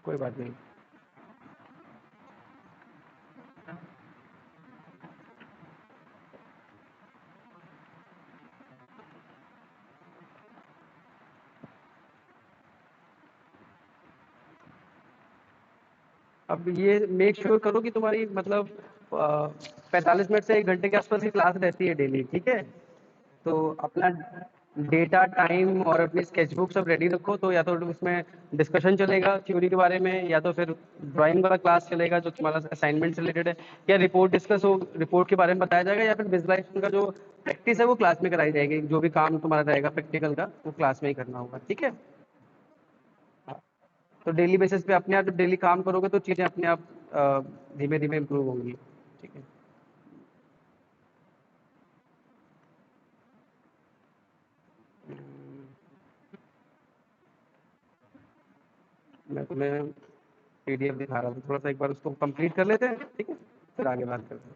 कोई बात नहीं। अब ये मेक श्योर करो कि तुम्हारी मतलब 45 मिनट से 1 घंटे के आसपास की क्लास रहती है डेली, ठीक है? तो अपना डेटा टाइम और अपनी स्केचबुक सब रेडी रखो। तो या तो उसमें डिस्कशन चलेगा थ्योरी के बारे में, या तो फिर ड्राइंग वाला क्लास चलेगा जो तुम्हारा असाइनमेंट से रिलेटेड है, या रिपोर्ट डिस्कस हो, रिपोर्ट के बारे में बताया जाएगा, या फिर विजुलाइजेशन का जो प्रैक्टिस है वो क्लास में कराई जाएगी। जो भी काम तुम्हारा रहेगा प्रैक्टिकल का वो क्लास में ही करना होगा, ठीक है? हाँ, तो डेली बेसिस पे अपने आप जब डेली काम करोगे तो चीज़ें अपने आप धीमे धीमे इम्प्रूव होंगी, ठीक है? मैं तुम्हें पीडीएफ दिखा रहा हूँ, थोड़ा सा एक बार उसको कंप्लीट कर लेते हैं, ठीक है? फिर आगे बात करते हैं।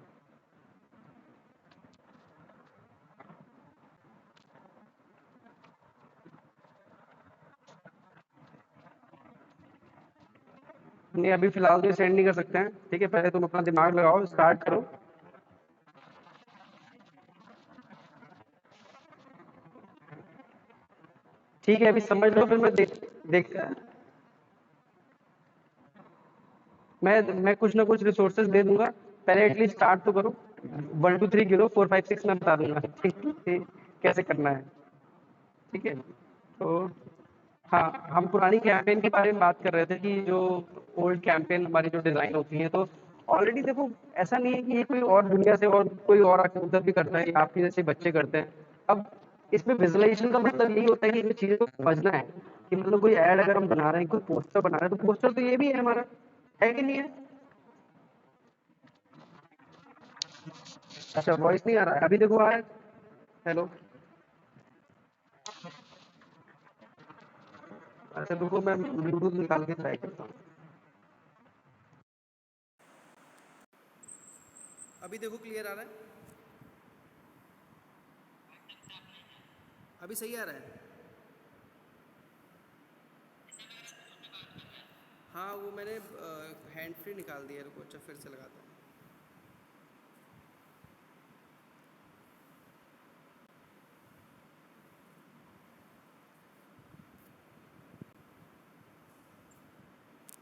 नहीं, अभी फिलहाल तो ये सेंड नहीं कर सकते हैं, ठीक है? पहले तुम अपना दिमाग लगाओ, स्टार्ट करो। ठीक है, अभी समझ लो, फिर मैं देख मैं कुछ ना कुछ रिसोर्सेज दे दूंगा। पहले एटलीस्ट स्टार्ट तो करो। 1 2 3 गिनो, 4 5 6 मैं बता दूंगा, ठीक है? कैसे करना है, ठीक है? तो हाँ, हम पुरानी कैंपेन के बारे में बात कर रहे थे कि जो ओल्ड कैंपेन हमारी जो डिज़ाइन होती है, तो ऑलरेडी देखो, ऐसा नहीं है कि ये कोई और दुनिया से और कोई और आके उधर भी करता है या आपके जैसे बच्चे करते हैं। अब इसमें विजुअलाइजेशन का मतलब यही होता है कि इन चीज़ों को समझना है कि मतलब कोई ऐड अगर हम बना रहे हैं, कोई पोस्टर बना रहे हैं, तो पोस्टर तो ये भी है हमारा, है कि नहीं है? अच्छा, वॉइस नहीं आ रहा है, अभी देखो आ रहा है। हेलो। अच्छा रुको, मैं ब्लूटूथ निकाल के ट्राई करता हूँ। अभी देखो क्लियर आ रहा है? अभी सही आ रहा है? हाँ, वो मैंने हैंड फ्री निकाल दिया, रुको, अच्छा फिर से लगाता हूँ।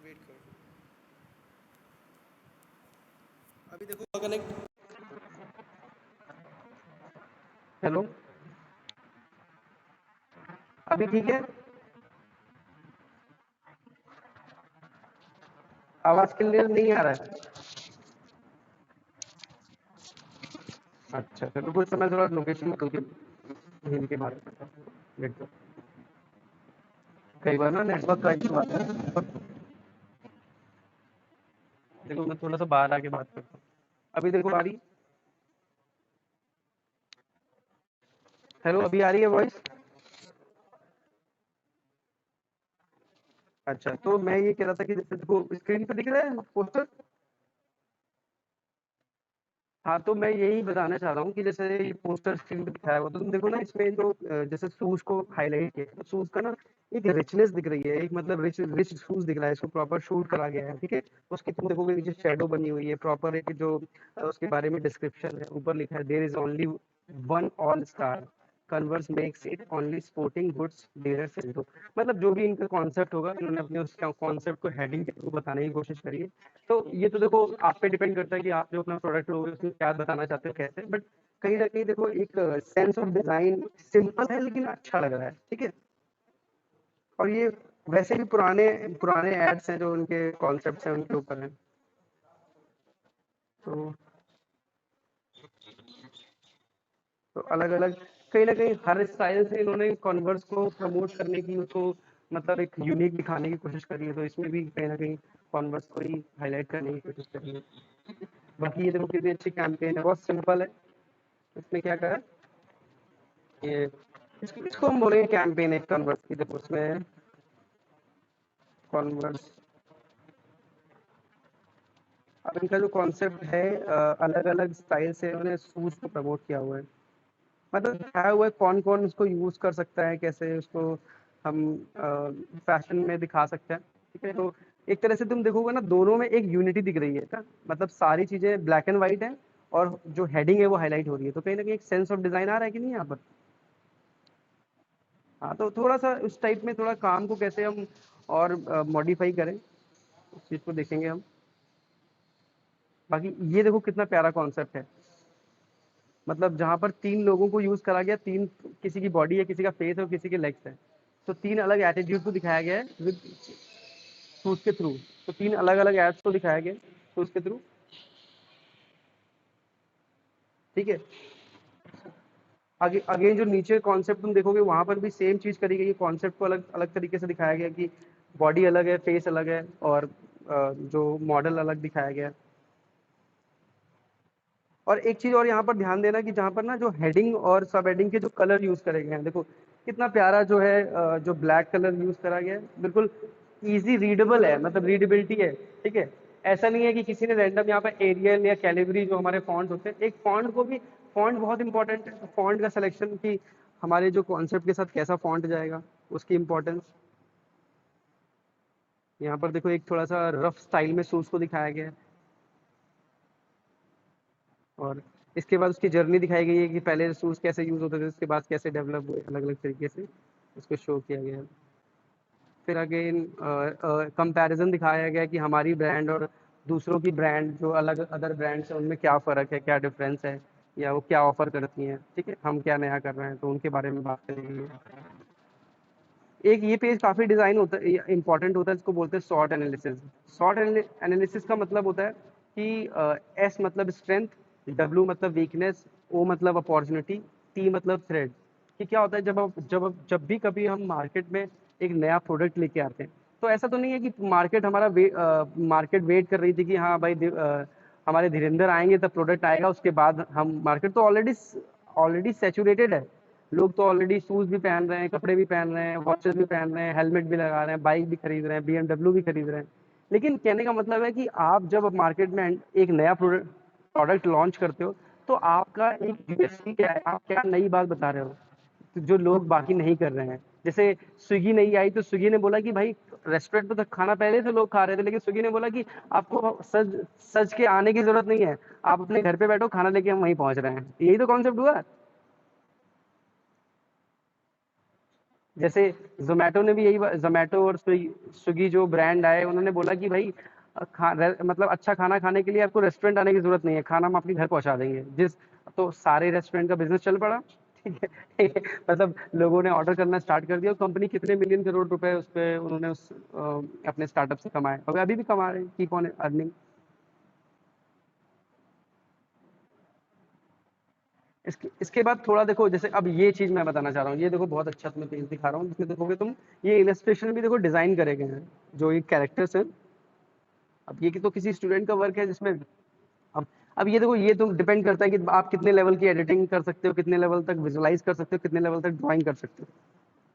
वेट करो, अभी देखो कनेक्ट। हेलो, अभी ठीक है? आवाज क्लियर नहीं आ रहा है? अच्छा, चलो कुछ समय थोड़ा लोकेशन बदल के हिल के बात करता हूँ। वेट करो, कई बार ना नेटवर्क का इशू आता है। देखो मैं थोड़ा सा बाहर आके बात करता हूँ। अभी देखो आ रही? हेलो, अभी आ रही है वॉइस? अच्छा, तो मैं ये कह रहा था कि जैसे देखो स्क्रीन पे दिख रहा है पोस्टर। हाँ, तो मैं यही बताना चाह रहा हूँ कि जैसे ये पोस्टर स्क्रीन पे दिखाया हुआ, तो तुम देखो ना इसमें जो जैसे शूज को हाईलाइट किया, तो शूज का ना एक रिचनेस दिख रही है, एक मतलब रिच रिच शूज दिख रहा है, इसको प्रॉपर शूट करा गया है, ठीक है? उसकी तुम देखोगे नीचे शेडो बनी हुई है प्रॉपर, एक जो उसके बारे में डिस्क्रिप्शन है, ऊपर लिखा है there is only one All Star, Converse makes it only sporting goods dealer से। मतलब जो भी इनका कॉन्सेप्ट होगा, इन्होंने अपने उस कॉन्सेप्ट को हेडिंग के थ्रू बताने की कोशिश करी है। तो ये तो देखो आप पे डिपेंड करता है कि आप जो अपना प्रोडक्ट लोगे उसमें क्या बताना चाहते हो, कैसे, बट कहीं ना कहीं देखो एक सेंस ऑफ डिजाइन सिंपल है लेकिन अच्छा लग रहा है, ठीक है? और ये वैसे भी पुराने पुराने एड्स हैं जो उनके कॉन्सेप्ट्स हैं उनके ऊपर हैं। तो अलग अलग कहीं ना कहीं हर स्टाइल से इन्होंने कॉन्वर्स को प्रमोट करने की, उसको मतलब एक यूनिक दिखाने की कोशिश करी है, तो इसमें भी कहीं ना कहीं कॉन्वर्स को ही हाईलाइट करने की कोशिश करी है। बाकी ये देखो कितनी अच्छी कैंपेन है, बहुत सिंपल है। इसमें क्या करा ये, इसको हम बोलेंगे कैंपेन है कन्वर्स की। देखो उसमें कन्वर्स, अब इनका जो कॉन्सेप्ट है, अलग अलग स्टाइल से उन्होंने शूज को प्रमोट किया हुआ है। मतलब दिखाया हुआ है कौन कौन उसको यूज कर सकता है, कैसे उसको हम फैशन में दिखा सकते हैं, ठीक है? तो एक तरह से तुम देखोगे ना, दोनों में एक यूनिटी दिख रही है ना, मतलब सारी चीजें ब्लैक एंड व्हाइट है और जो हेडिंग है वो हाईलाइट हो रही है, तो कहीं ना कहीं एक सेंस ऑफ डिजाइन आ रहा है कि नहीं यहाँ पर। हाँ, तो थोड़ा सा उस टाइप में थोड़ा काम को कैसे हम और मॉडिफाई करें, उस चीज को देखेंगे हम। बाकी ये देखो कितना प्यारा कॉन्सेप्ट है, मतलब जहां पर तीन लोगों को यूज करा गया, तीन, किसी की बॉडी है, किसी का फेस है और किसी के लेग्स है, तो तीन अलग एटीट्यूड को दिखाया गया है विद शूज के थ्रू। तो तीन अलग अलग एड्स को दिखाया गया शूज के थ्रू, ठीक है। आगे अगेन जो नीचे कॉन्सेप्ट तुम देखोगे वहां पर भी सेम चीज करी गई है, कॉन्सेप्ट को अलग अलग तरीके से दिखाया गया कि बॉडी अलग है, फेस अलग है, और जो मॉडल अलग दिखाया गया है। और एक चीज और यहाँ पर ध्यान देना कि जहाँ पर ना जो हेडिंग और सब हेडिंग के जो कलर यूज करे गए हैं, देखो कितना प्यारा जो है, जो ब्लैक कलर यूज करा गया है, बिल्कुल इजी रीडेबल है, मतलब रीडेबिलिटी है, ठीक है। ऐसा नहीं है कि किसी ने रैंडम यहाँ पर एरियल या कैलिबरी जो हमारे फॉन्ट होते हैं, एक फॉन्ट को भी, फॉन्ट बहुत इंपॉर्टेंट है, फॉन्ट का सिलेक्शन की हमारे जो कॉन्सेप्ट के साथ कैसा फॉन्ट जाएगा, उसकी इंपॉर्टेंस। यहाँ पर देखो एक थोड़ा सा रफ स्टाइल में शूज को दिखाया गया है, और इसके बाद उसकी जर्नी दिखाई गई है कि पहले शूज कैसे यूज होते थे, उसके बाद कैसे डेवलप हुए, अलग अलग तरीके से उसको शो किया गया है। फिर अगेन कंपैरिजन दिखाया गया कि हमारी ब्रांड और दूसरों की ब्रांड जो अलग अदर ब्रांड्स हैं उनमें क्या फ़र्क है, क्या डिफरेंस है, या वो क्या ऑफर करती हैं, ठीक है, हम क्या नया कर रहे हैं, तो उनके बारे में बात करेंगे। एक ये पेज काफी डिजाइन होता है, इंपॉर्टेंट होता है, इसको बोलते हैं शॉर्ट एनालिसिस। शॉर्ट एनालिसिस का मतलब होता है कि एस मतलब स्ट्रेंथ, डब्ल्यू मतलब वीकनेस, ओ मतलब अपॉर्चुनिटी, टी मतलब थ्रेड। कि क्या होता है जब भी कभी हम मार्केट में एक नया प्रोडक्ट लेके आते हैं, तो ऐसा तो नहीं है कि मार्केट वेट कर रही थी कि हाँ भाई हमारे धीरेन्द्र आएंगे तब प्रोडक्ट आएगा, उसके बाद हम, मार्केट तो ऑलरेडी ऑलरेडी सैचुरेटेड है। लोग तो ऑलरेडी शूज भी पहन रहे हैं, कपड़े भी पहन रहे हैं, वॉचेस भी पहन रहे हैं, हेलमेट भी लगा रहे हैं, बाइक भी खरीद रहे हैं, बीएमडब्ल्यू भी खरीद रहे हैं। लेकिन कहने का मतलब है कि आप जब मार्केट में एक नया प्रोडक्ट लॉन्च करते हो, तो आपका एक यूएसपी क्या है, आप क्या नई बात बता रहे हो जो लोग बाकी नहीं कर रहे हैं। जैसे स्विगी नहीं आई तो स्विगी ने बोला कि भाई रेस्टोरेंट पे तो खाना पहले से लोग खा रहे थे, लेकिन स्विगी ने बोला कि आपको सज सज के आने की जरूरत नहीं है, आप अपने घर पे बैठो, खाना लेके हम वहीं पहुंच रहे हैं। यही तो कॉन्सेप्ट हुआ। जैसे जोमेटो ने भी यही, जोमेटो और स्विगी जो ब्रांड आए, उन्होंने बोला कि भाई मतलब अच्छा खाना खाने के लिए आपको रेस्टोरेंट आने की जरूरत नहीं है, खाना हम आपके घर पहुंचा देंगे। तो सारे रेस्टोरेंट का बिजनेस चल पड़ा, ठीक है, ठीक है? मतलब लोगों ने ऑर्डर करना स्टार्ट कर दिया, और कंपनी कितने मिलियन करोड़ रुपए उस पे उन्होंने अपने स्टार्टअप से कमाए, और अभी भी कमा रहे हैं, कीप ऑन अर्निंग। इसके बाद थोड़ा देखो, जैसे अब ये चीज मैं बताना चाह रहा हूँ, ये देखो बहुत अच्छा तुम्हें पेज दिखा रहा हूँ, जिसमें देखोगे तुम, ये इलस्ट्रेशन भी देखो डिजाइन करे गए हैं, जो ये कैरेक्टर्स हैं। अब ये तो किसी स्टूडेंट का वर्क है जिसमें, अब अब ये देखो, ये तो डिपेंड करता है कि आप कितने लेवल की एडिटिंग कर सकते हो, कितने लेवल तक विजुअलाइज कर सकते हो, कितने लेवल तक ड्राइंग कर सकते हो।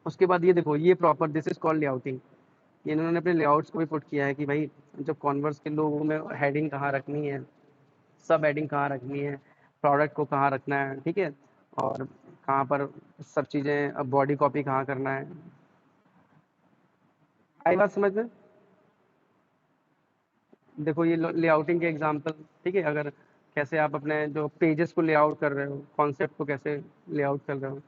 उसके बाद ये देखो, ये proper, this is called layouting. ये इन्होंने अपने लेआउट्स को भी पुट किया है कि भाई जब कॉन्वर्स के लोगों में हेडिंग कहाँ रखनी है, सब हेडिंग कहाँ रखनी है, प्रोडक्ट को कहाँ रखना है, ठीक है, और कहाँ पर सब चीज़ें, अब बॉडी कॉपी कहाँ करना है। आई बात समझ में। देखो ये लेआउटिंग के एग्जांपल, ठीक है, अगर कैसे आप अपने जो पेजेस को लेआउट कर रहे हो, कॉन्सेप्ट को कैसे लेआउट कर रहे हो।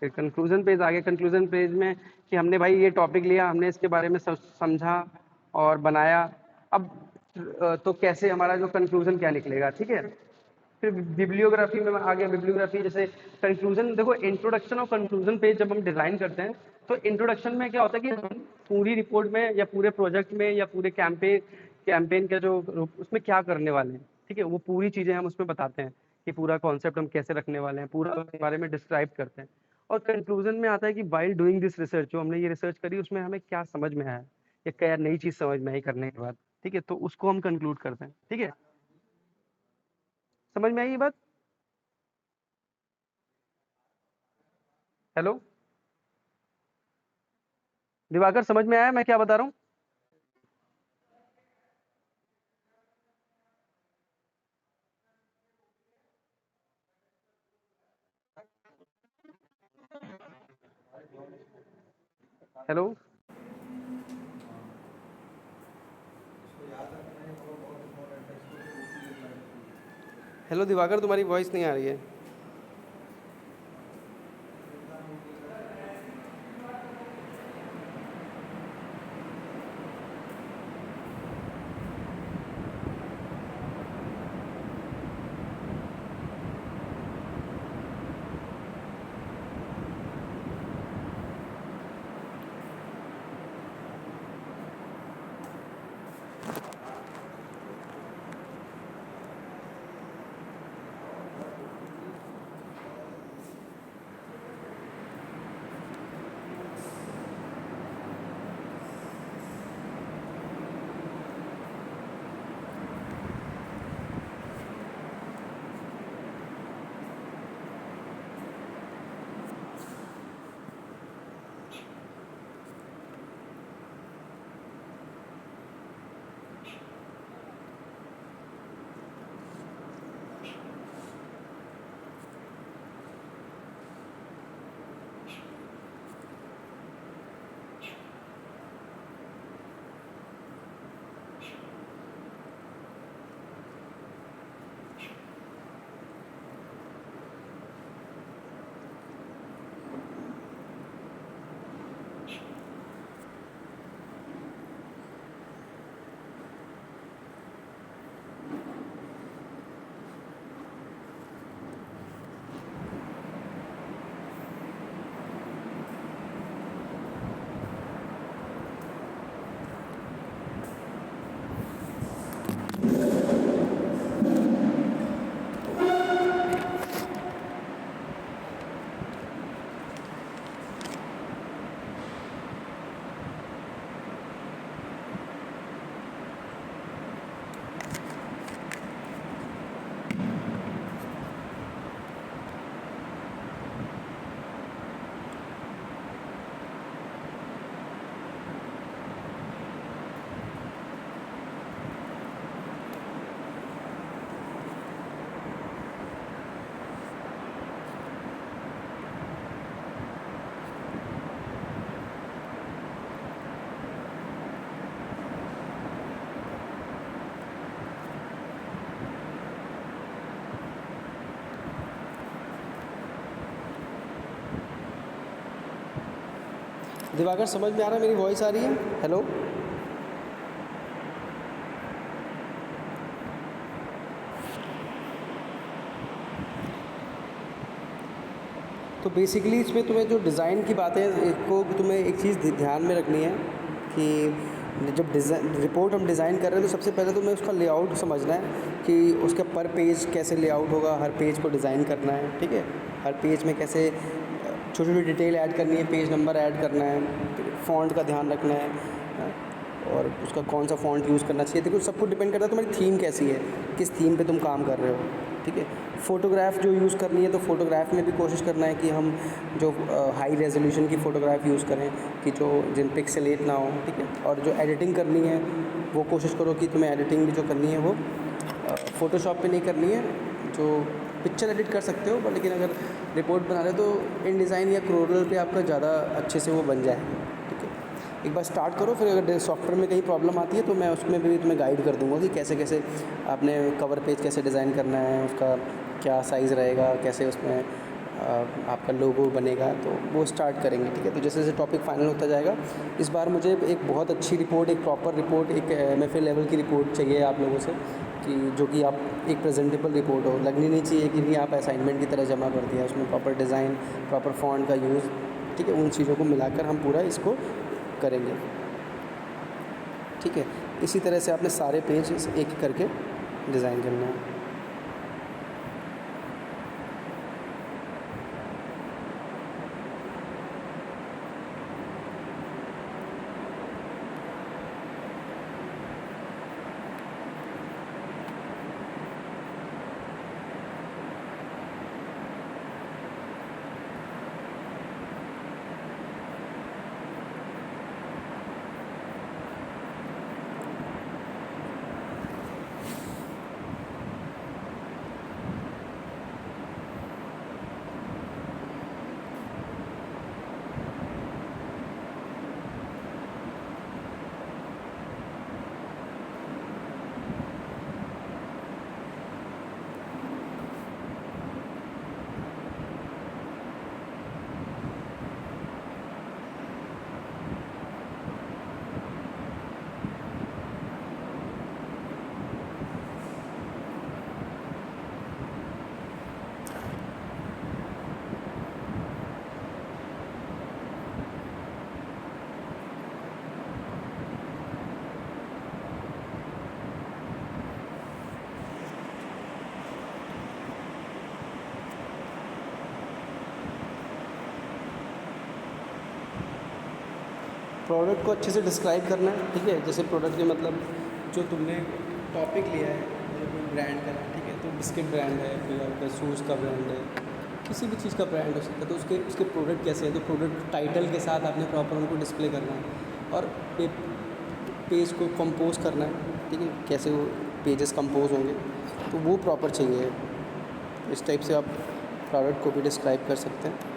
फिर कंक्लूजन पेज, आगे कंक्लूजन पेज में कि हमने भाई ये टॉपिक लिया, हमने इसके बारे में समझा और बनाया। अब तो कैसे हमारा जो कंक्लूजन क्या निकलेगा, ठीक है। फिर बिब्लियोग्राफी में आ गया, बिब्लियोग्राफी जैसे कंक्लूजन, देखो इंट्रोडक्शन और कंक्लूजन पेज जब हम डिजाइन करते हैं, तो इंट्रोडक्शन में क्या होता है कि हम पूरी रिपोर्ट में या पूरे प्रोजेक्ट में या पूरे कैंपेन का जो उसमें क्या करने वाले हैं, ठीक है, वो पूरी चीजें हम उसमें बताते हैं कि पूरा कॉन्सेप्ट हम कैसे रखने वाले हैं, पूरा उसके बारे में डिस्क्राइब करते हैं। और कंक्लूजन में आता है कि वाइल डूइंग दिस रिसर्च, जो हमने ये रिसर्च करी उसमें हमें क्या समझ में आया, या क्या नई चीज समझ में आई करने के बाद, ठीक है, तो उसको हम कंक्लूड करते हैं, ठीक है। समझ में आई ये बात। हेलो दिवाकर, समझ में आया मैं क्या बता रहा हूँ। हेलो। हेलो दिवाकर, तुम्हारी वॉइस नहीं आ रही है। दिवाकर, समझ में आ रहा है? मेरी वॉइस आ रही है? हेलो। तो बेसिकली इसमें तुम्हें जो डिज़ाइन की बातें को तुम्हें एक चीज़ ध्यान में रखनी है कि जब रिपोर्ट हम डिज़ाइन कर रहे हैं तो सबसे पहले तुम्हें उसका लेआउट समझना है कि उसका पर पेज कैसे लेआउट होगा। हर पेज को डिज़ाइन करना है, ठीक है। हर पेज में कैसे छोटी छोटी डिटेल ऐड करनी है, पेज नंबर ऐड करना है, फ़ॉन्ट का ध्यान रखना है और उसका कौन सा फ़ॉन्ट यूज़ करना चाहिए। देखो, सब कुछ डिपेंड करता है तुम्हारी थीम कैसी है, किस थीम पे तुम काम कर रहे हो, ठीक है। फ़ोटोग्राफ जो यूज़ करनी है तो फ़ोटोग्राफ में भी कोशिश करना है कि हम जो हाई रेजोल्यूशन की फ़ोटोग्राफ यूज़ करें कि जो जिन पिक्सेलेट ना हो, ठीक है। और जो एडिटिंग करनी है वो कोशिश करो कि तुम्हें एडिटिंग भी जो करनी है वो फ़ोटोशॉप पे नहीं करनी है। जो पिक्चर एडिट कर सकते हो, पर लेकिन अगर रिपोर्ट बना रहे हो तो इन डिज़ाइन या क्रोरल पे आपका ज़्यादा अच्छे से वो बन जाए, ठीक है। एक बार स्टार्ट करो, फिर अगर सॉफ्टवेयर में कहीं प्रॉब्लम आती है तो मैं उसमें भी तुम्हें गाइड कर दूँगा कि कैसे कैसे आपने कवर पेज कैसे डिज़ाइन करना है, उसका क्या साइज़ रहेगा, कैसे उसमें आपका लोगो बनेगा। तो वो स्टार्ट करेंगे, ठीक है। तो जैसे जैसे टॉपिक फाइनल होता जाएगा, इस बार मुझे एक बहुत अच्छी रिपोर्ट, एक प्रॉपर रिपोर्ट, एक MFA लेवल की रिपोर्ट चाहिए आप लोगों से, कि जो कि आप एक प्रेजेंटेबल रिपोर्ट हो। लगनी नहीं चाहिए कि नहीं आप असाइनमेंट की तरह जमा कर दिया। उसमें प्रॉपर डिज़ाइन, प्रॉपर फ़ॉन्ट का यूज़, ठीक है। उन चीज़ों को मिलाकर हम पूरा इसको करेंगे, ठीक है। इसी तरह से आपने सारे पेज एक एक करके डिज़ाइन करना है। प्रोडक्ट को अच्छे से डिस्क्राइब करना है, ठीक है। जैसे प्रोडक्ट के मतलब जो तुमने टॉपिक लिया है, मतलब कोई ब्रांड का, ठीक है, तो बिस्किट ब्रांड है, फिर आपका शूज़ का ब्रांड है, किसी भी चीज़ का ब्रांड हो सकता है, तो उसके प्रोडक्ट कैसे हैं, तो प्रोडक्ट टाइटल के साथ आपने प्रॉपर उनको डिस्प्ले करना है और पेज को कंपोज करना है, ठीक है, कैसे वो पेजेस कंपोज होंगे, तो वो प्रॉपर चाहिए। इस टाइप से आप प्रोडक्ट को भी डिस्क्राइब कर सकते हैं।